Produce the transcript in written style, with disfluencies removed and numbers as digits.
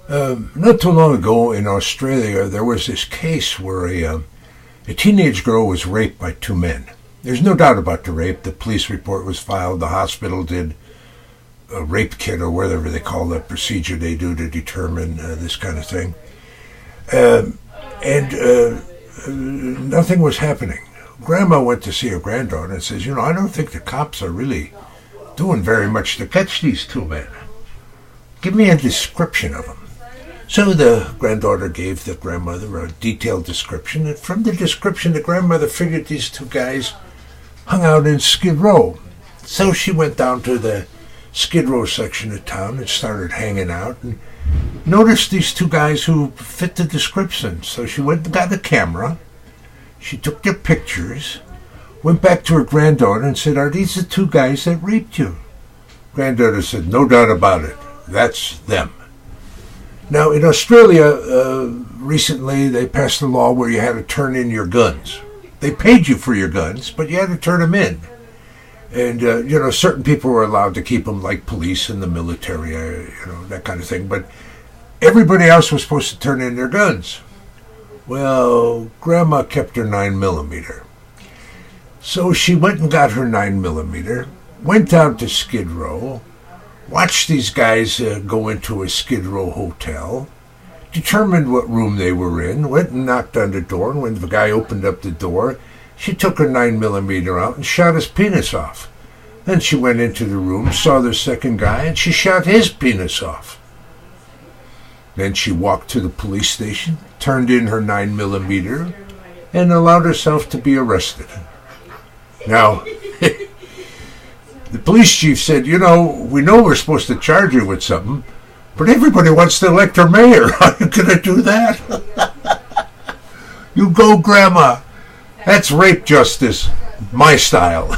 Not too long ago in Australia, there was this case where a teenage girl was raped by two men. There's no doubt about the rape. The police report was filed. The hospital did a rape kit or whatever they call the procedure they do to determine this kind of thing. And nothing was happening. Grandma went to see her granddaughter and says, I don't think the cops are really doing very much to catch these two men. Give me a description of them. So the granddaughter gave the grandmother a detailed description, and from the description, the grandmother figured these two guys hung out in Skid Row. So she went down to the Skid Row section of town and started hanging out and noticed these two guys who fit the description. So she went and got a camera. She took their pictures, went back to her granddaughter and said, "Are these the two guys that raped you?" Granddaughter said, "No doubt about it. That's them." Now, in Australia, recently they passed a law where you had to turn in your guns. They paid you for your guns, but you had to turn them in. And, certain people were allowed to keep them, like police and the military, that kind of thing. But everybody else was supposed to turn in their guns. Well, Grandma kept her 9mm. So she went and got her 9mm, went down to Skid Row, watched these guys go into a Skid Row hotel, determined what room they were in, went and knocked on the door, and when the guy opened up the door, she took her 9mm out and shot his penis off. Then she went into the room, saw the second guy, and she shot his penis off. Then she walked to the police station, turned in her 9mm, and allowed herself to be arrested. Now, the police chief said, we know we're supposed to charge you with something, but everybody wants to elect her mayor. How are you going to do that? You go, Grandma. That's rape justice, my style.